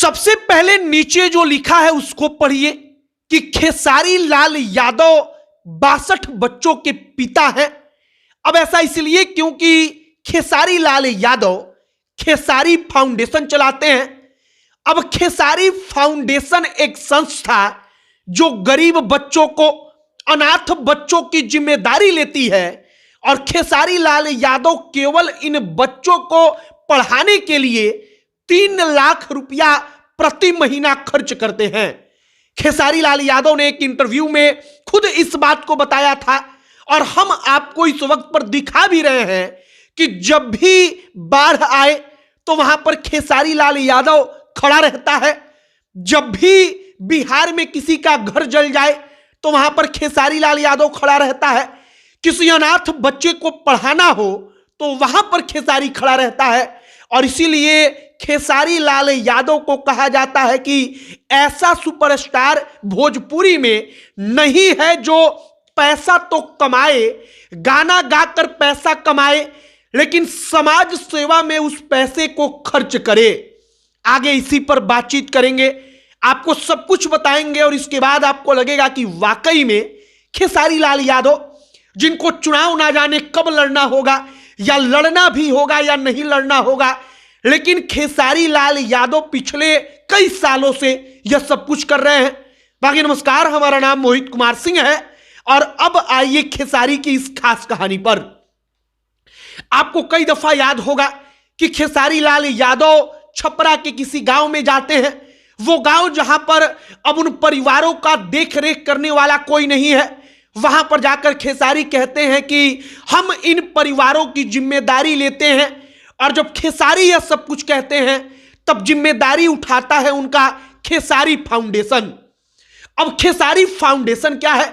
सबसे पहले नीचे जो लिखा है उसको पढ़िए कि खेसारी लाल यादव 62 बच्चों के पिता हैं। अब ऐसा इसलिए क्योंकि खेसारी लाल यादव खेसारी फाउंडेशन चलाते हैं। अब खेसारी फाउंडेशन एक संस्था जो गरीब बच्चों को, अनाथ बच्चों की जिम्मेदारी लेती है और खेसारी लाल यादव केवल इन बच्चों को पढ़ाने के लिए 3 लाख रुपया प्रति महीना खर्च करते हैं। खेसारी लाल यादव ने एक इंटरव्यू में खुद इस बात को बताया था और हम आपको इस वक्त पर दिखा भी रहे हैं कि जब भी बाढ़ आए तो वहां पर खेसारी लाल यादव खड़ा रहता है। जब भी बिहार में किसी का घर जल जाए तो वहां पर खेसारी लाल यादव खड़ा रहता है। किसी अनाथ बच्चे को पढ़ाना हो तो वहां पर खेसारी खड़ा रहता है। और इसीलिए खेसारी लाल यादव को कहा जाता है कि ऐसा सुपरस्टार भोजपुरी में नहीं है जो पैसा तो कमाए, गाना गाकर पैसा कमाए, लेकिन समाज सेवा में उस पैसे को खर्च करे। आगे इसी पर बातचीत करेंगे, आपको सब कुछ बताएंगे और इसके बाद आपको लगेगा कि वाकई में खेसारी लाल यादव, जिनको चुनाव ना जाने कब लड़ना होगा या लड़ना भी होगा या नहीं लड़ना होगा, लेकिन खेसारी लाल यादव पिछले कई सालों से यह सब कुछ कर रहे हैं। बाकी नमस्कार, हमारा नाम मोहित कुमार सिंह है और अब आइए खेसारी की इस खास कहानी पर। आपको कई दफा याद होगा कि खेसारी लाल यादव छपरा के किसी गांव में जाते हैं। वो गांव जहां पर अब उन परिवारों का देख रेख करने वाला कोई नहीं है। वहां पर जाकर खेसारी कहते हैं कि हम इन परिवारों की जिम्मेदारी लेते हैं। और जब खेसारी यह सब कुछ कहते हैं तब जिम्मेदारी उठाता है उनका खेसारी फाउंडेशन। अब खेसारी फाउंडेशन क्या है?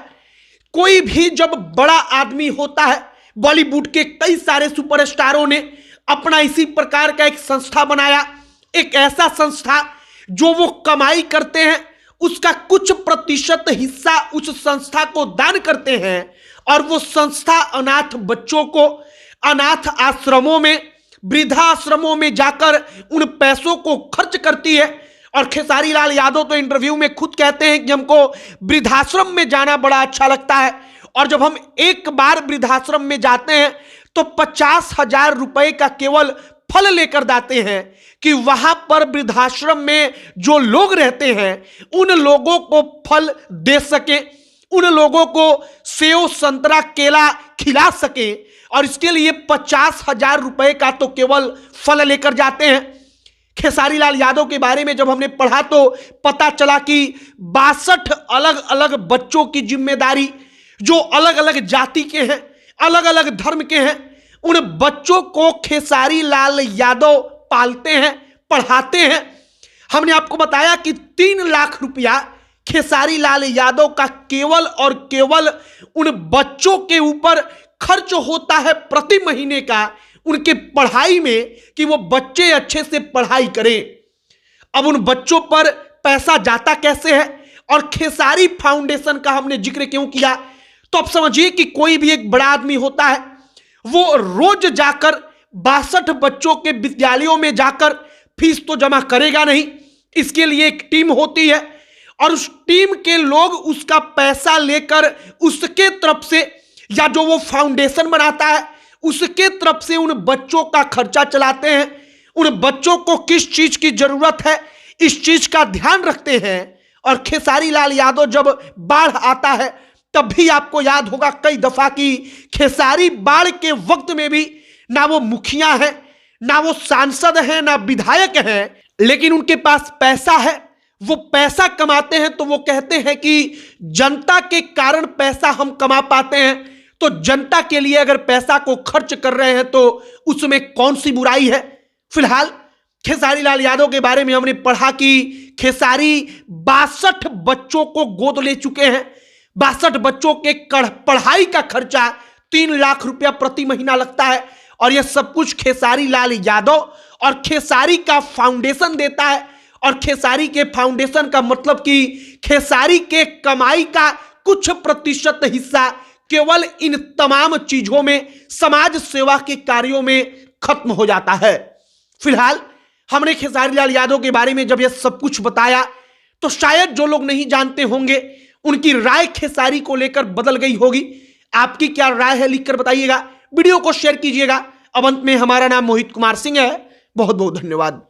कोई भी जब बड़ा आदमी होता है, बॉलीवुड के कई सारे सुपरस्टारों ने अपना इसी प्रकार का एक संस्था बनाया। एक ऐसा संस्था जो वो कमाई करते हैं उसका कुछ प्रतिशत हिस्सा उस संस्था को दान करते हैं और वो संस्था अनाथ बच्चों को अनाथ आश्रमों में, वृद्धाश्रमों में जाकर उन पैसों को खर्च करती है। और खेसारी लाल यादव तो इंटरव्यू में खुद कहते हैं कि हमको वृद्धाश्रम में जाना बड़ा अच्छा लगता है और जब हम एक बार वृद्धाश्रम में जाते हैं तो 50,000 रुपए का केवल फल लेकर जाते हैं कि वहां पर वृद्धाश्रम में जो लोग रहते हैं उन लोगों को फल दे सके, उन लोगों को सेव, संतरा, केला खिला सके। और इसके लिए 50,000 रुपए का तो केवल फल लेकर जाते हैं। खेसारी लाल यादव के बारे में जब हमने पढ़ा तो पता चला कि 62 अलग अलग बच्चों की जिम्मेदारी, जो अलग अलग जाति के हैं, अलग अलग धर्म के हैं, उन बच्चों को खेसारी लाल यादव पालते हैं, पढ़ाते हैं। हमने आपको बताया कि 3 लाख रुपया खेसारी लाल यादव का केवल और केवल उन बच्चों के ऊपर खर्च होता है प्रति महीने का, उनके पढ़ाई में, कि वो बच्चे अच्छे से पढ़ाई करें। अब उन बच्चों पर पैसा जाता कैसे है और खेसारी फाउंडेशन का हमने जिक्र क्यों किया, तो अब समझिए कि कोई भी एक बड़ा आदमी होता है, वो रोज जाकर 62 बच्चों के विद्यालयों में जाकर फीस तो जमा करेगा नहीं। इसके लिए एक टीम होती है और उस टीम के लोग उसका पैसा लेकर उसके तरफ से, या जो वो फाउंडेशन बनाता है उसके तरफ से उन बच्चों का खर्चा चलाते हैं। उन बच्चों को किस चीज की जरूरत है इस चीज का ध्यान रखते हैं। और खेसारी लाल यादव जब बाढ़ आता है तब भी आपको याद होगा कई दफा कि खेसारी बाढ़ के वक्त में भी ना वो मुखिया है, ना वो सांसद है, ना विधायक है, लेकिन उनके पास पैसा है। वो पैसा कमाते हैं तो वो कहते हैं कि जनता के कारण पैसा हम कमा पाते हैं, तो जनता के लिए अगर पैसा को खर्च कर रहे हैं तो उसमें कौन सी बुराई है। फिलहाल खेसारी लाल यादव के बारे में हमने पढ़ा कि खेसारी 62 बच्चों को गोद ले चुके हैं। 62 बच्चों के पढ़ाई का खर्चा 3 लाख रुपया प्रति महीना लगता है और यह सब कुछ खेसारी लाल यादव और खेसारी का फाउंडेशन देता है। और खेसारी के फाउंडेशन का मतलब कि खेसारी के कमाई का कुछ प्रतिशत हिस्सा केवल इन तमाम चीजों में, समाज सेवा के कार्यों में खत्म हो जाता है। फिलहाल हमने खेसारी लाल यादव के बारे में जब यह सब कुछ बताया तो शायद जो लोग नहीं जानते होंगे उनकी राय खेसारी को लेकर बदल गई होगी। आपकी क्या राय है लिखकर बताइएगा, वीडियो को शेयर कीजिएगा। अब अंत में हमारा नाम मोहित कुमार सिंह है। बहुत बहुत धन्यवाद।